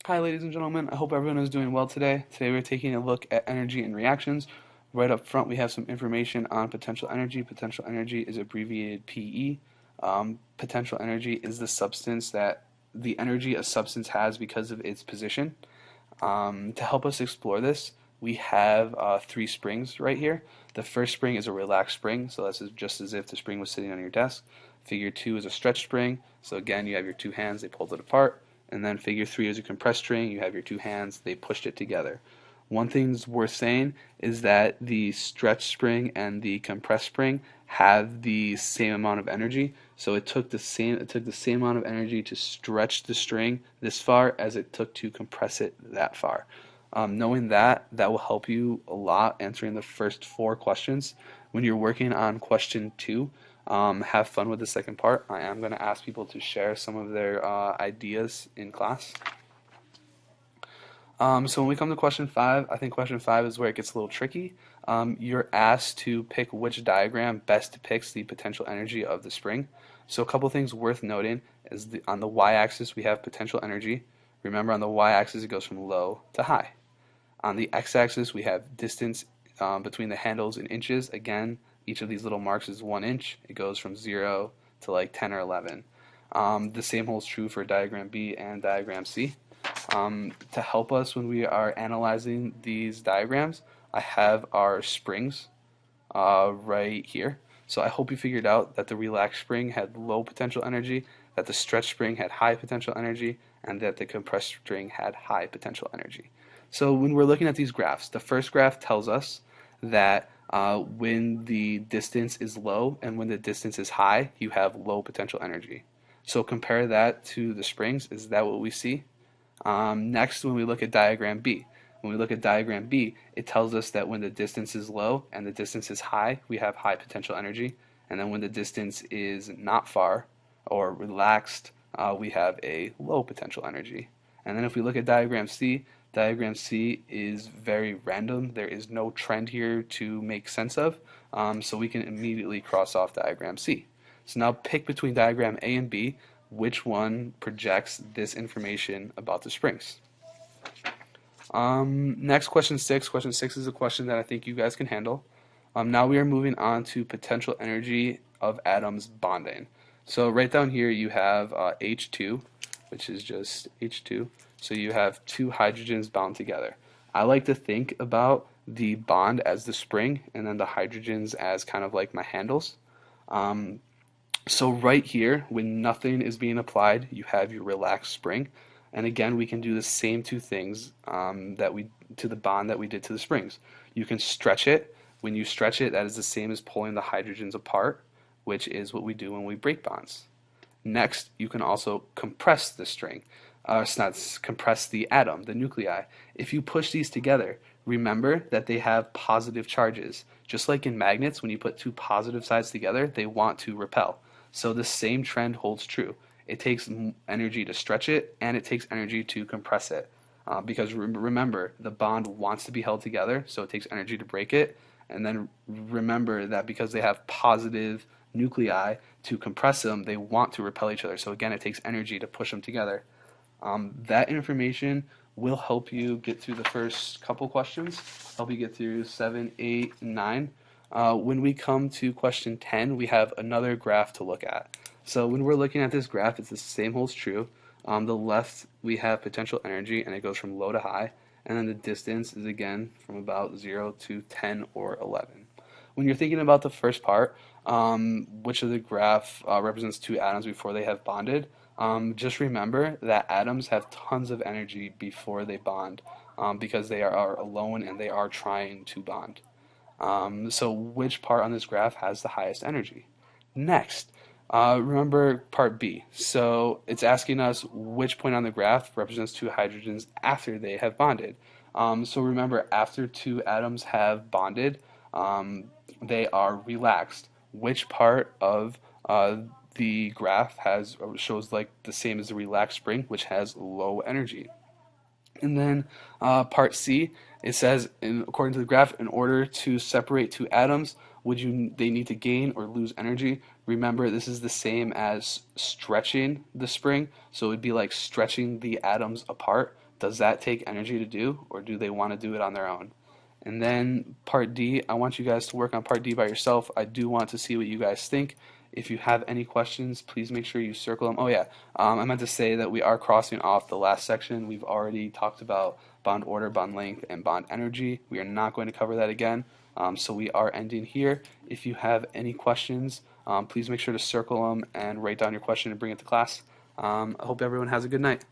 Hi, ladies and gentlemen. I hope everyone is doing well today. Today we're taking a look at energy and reactions. Right up front, we have some information on potential energy. Potential energy is abbreviated PE. Potential energy is the substance that the energy a substance has because of its position. To help us explore this, we have three springs right here. The first spring is a relaxed spring, so that's just as if the spring was sitting on your desk. Figure 2 is a stretch spring, so again you have your two hands, they pulled it apart. And then figure 3 is a compressed string, you have your two hands, they pushed it together. One thing's worth saying is that the stretch spring and the compressed spring have the same amount of energy. So it took the same amount of energy to stretch the string this far as it took to compress it that far. Knowing that will help you a lot answering the first four questions. When you're working on question 2, have fun with the second part. I am going to ask people to share some of their ideas in class. So when we come to question 5, I think question 5 is where it gets a little tricky. You're asked to pick which diagram best depicts the potential energy of the spring. So a couple things worth noting is on the y-axis we have potential energy. Remember, on the y-axis it goes from low to high. On the x-axis we have distance between the handles in inches. Again, each of these little marks is 1 inch. It goes from 0 to like 10 or 11. The same holds true for diagram B and diagram C. To help us when we are analyzing these diagrams, I have our springs right here. So I hope you figured out that the relaxed spring had low potential energy, that the stretch spring had high potential energy, and that the compressed spring had high potential energy. So when we're looking at these graphs, the first graph tells us that when the distance is low and when the distance is high, you have low potential energy. So compare that to the springs. Is that what we see? Next, when we look at diagram B, it tells us that when the distance is low and the distance is high, we have high potential energy. And then when the distance is not far or relaxed, we have a low potential energy. And then if we look at diagram C is very random. There is no trend here to make sense of, so we can immediately cross off diagram C. So now pick between diagram A and B which one projects this information about the springs. Next, question 6. Question 6 is a question that I think you guys can handle. Now we are moving on to potential energy of atoms bonding. So right down here you have H2, which is just H2. So you have two hydrogens bound together. I like to think about the bond as the spring and then the hydrogens as kind of like my handles. So right here, when nothing is being applied, you have your relaxed spring. And again, we can do the same two things to the bond that we did to the springs. You can stretch it. When you stretch it, that is the same as pulling the hydrogens apart, which is what we do when we break bonds. Next, you can also compress the string. It's not compress the atom, the nuclei. If you push these together, remember that they have positive charges. Just like in magnets, when you put two positive sides together, they want to repel. So the same trend holds true. It takes energy to stretch it, and it takes energy to compress it. Because remember, the bond wants to be held together, so it takes energy to break it. And then remember that because they have positive nuclei to compress them, they want to repel each other. So again, it takes energy to push them together. That information will help you get through the first couple questions, help you get through 7, 8, and 9. When we come to question 10, we have another graph to look at. So when we're looking at this graph, it's the same holds true. On the left, we have potential energy, and it goes from low to high. And then the distance is, again, from about 0 to 10 or 11. When you're thinking about the first part, which of the graph represents two atoms before they have bonded, just remember that atoms have tons of energy before they bond because they are alone and they are trying to bond. So which part on this graph has the highest energy? Next, remember part B. So it's asking us which point on the graph represents two hydrogens after they have bonded. So remember, after two atoms have bonded, they are relaxed. Which part of the graph shows like the same as the relaxed spring, which has low energy? And then part C, it says, according to the graph, in order to separate two atoms, they need to gain or lose energy? Remember, this is the same as stretching the spring, so it would be like stretching the atoms apart Does that take energy to do, or do they want to do it on their own? And then part D, I want you guys to work on part D by yourself. I do want to see what you guys think. If you have any questions, please make sure you circle them. Oh yeah, I meant to say that we are crossing off the last section. We've already talked about bond order, bond length, and bond energy. We are not going to cover that again. So we are ending here. If you have any questions, please make sure to circle them and write down your question and bring it to class. I hope everyone has a good night.